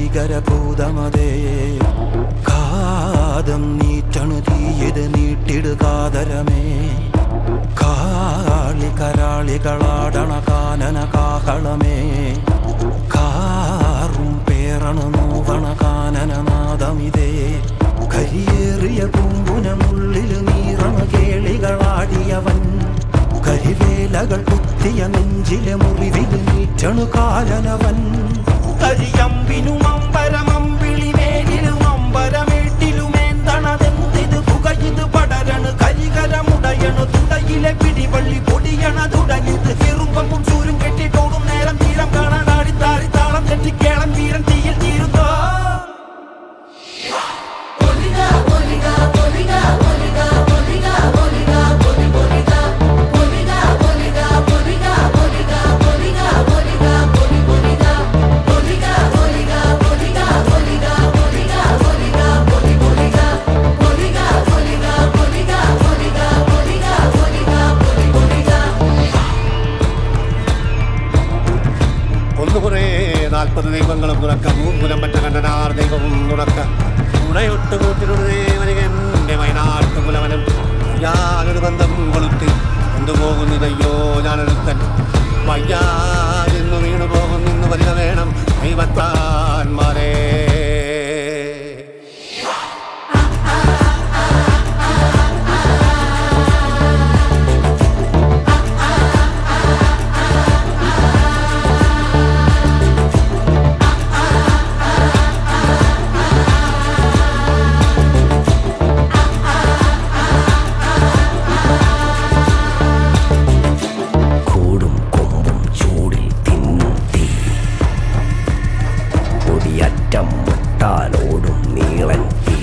ഭീകരഭൂതമതേ കാതം നീറ്റണു തീയത് നീട്ടിടുകാതരമേ കാളി കരാളികളാടണ കാനന കാഹളമേ കാറും പേറണു നോവണ കാനനനാദമിതേ കരിയേറിയ പൂമ്പുനമുള്ളില് നീറണ കേളികളാടിയവൻ കരിവേലകൾ കുത്തിയ നെഞ്ചിലെ മുറിവില് നീറ്റണു കാലനവൻ കരിയമ്പിനും അമ്പരമമ്പിളി മേലിലും അമ്പരമേട്ടിലുമേന്തണതെന്തിത് പുകയിത് പടരണു കരികരമുടയണു തുടയിലെ പിടിവള്ളി പൊടിയണ തുടങ്ങിത് ചെറുമ്പും ചൂരും കെട്ടിട്ടോടും നേരം തീരം കാണാൻ ആടിത്താറി താളം തെറ്റിക്കേളം വീരൻ തീയിൽ തീരുന്നോ ദൈവങ്ങളും തുറക്ക മൂർമുനം പറ്റ കണ്ടനാർ ദൈവവും തുറക്ക ഉണയൊട്ട് കൂട്ടിനുടേ വരികന്റെ വയനാട്ടു കുലവനും ഞാനൊരു ബന്ധം കൊളുത്തി കൊണ്ടുപോകുന്നതയ്യോ ഞാനൊരുത്തൻ വയ്യാതെന്നു വീണു പോകുന്നു വരിക വേണം ദൈവത്താന്മാരേ ോടും നീളൻ തീ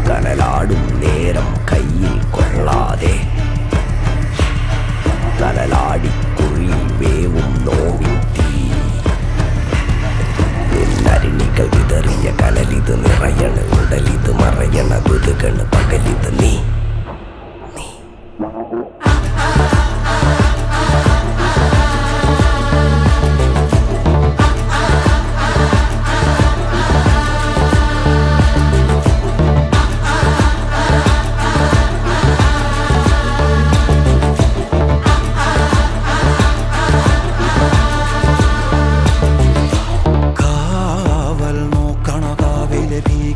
കനലാടും നേരം കയ്യിൽ കൊള്ളാതെ കനലാടിക്കുഴി വേവും നോവിൻ തീ നിന്നരിണികൾ വിതറിയ കനലിത് നിറയണ ഉടലിത് മറയണ തുതുകണ് പകലിത് നീ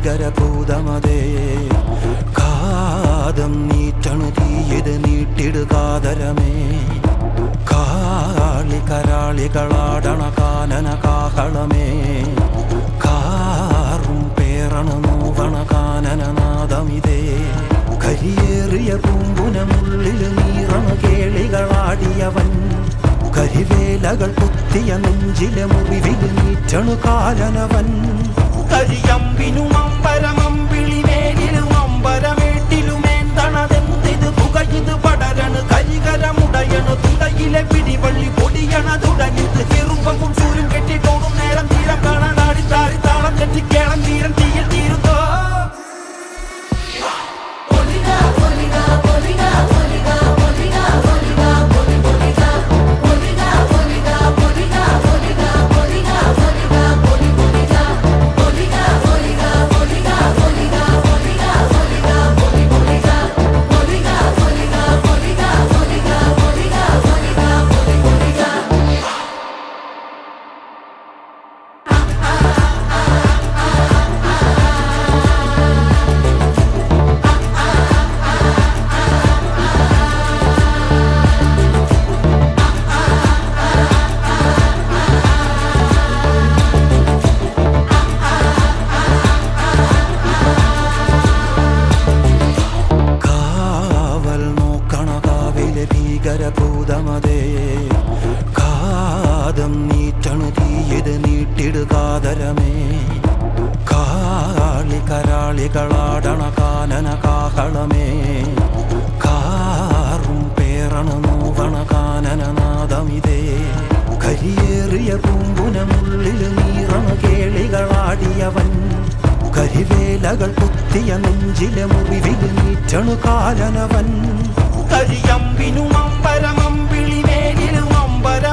ഭീകരഭൂതമതേ കാതം നീറ്റണു തീയത് നീട്ടിടുകാതരമേ കാളി കരാളികളാടണ കാനന കാഹളമേ കാറും പേറണു നോവണ കാനനനാദമിതേ കരിയേറിയ പൂമ്പുനമുള്ളില് നീറണ കേളികളാടിയവൻ കരിവേലകൾ കുത്തിയ നെഞ്ചിലെ മുറിവില് നീറ്റണു കാലനവൻ കരിയമ്പിനും അമ്പരമമ്പിളി മേലിലും അമ്പരമേട്ടിലുമേന്തണതെന്തിത് പുകയിത് പടരണു കരികരമുടയണു തുടയിലെ പിടിവള്ളി പൊടിയണ തുടങ്ങിത് ചെറുമ്പും ചൂരും കെട്ടിട്ടോടും നേരം തീരം കാണാൻ ആടിത്താറി താളം തെറ്റിക്കേളം വീരൻ തീയിൽ തീരുന്നോ ഭീകരഭൂതമതേ കാതം നീറ്റണു തീയത് നീട്ടിടുകാതരമേ കാളി കരാളികളാടണ കാനന കാഹളമേ കാറും പേറണു നോവണ കാനനനാദമിതേ കരിയേറിയ പൂമ്പുനമുള്ളില് നീറണ കേളികളാടിയവൻ കരിവേലകൾ കുത്തിയ നെഞ്ചിലെ മുറിവില് നീറ്റണു കാലനവൻ കരിയമ്പിനും അമ്പരമമ്പിളി മേലിലും അമ്പര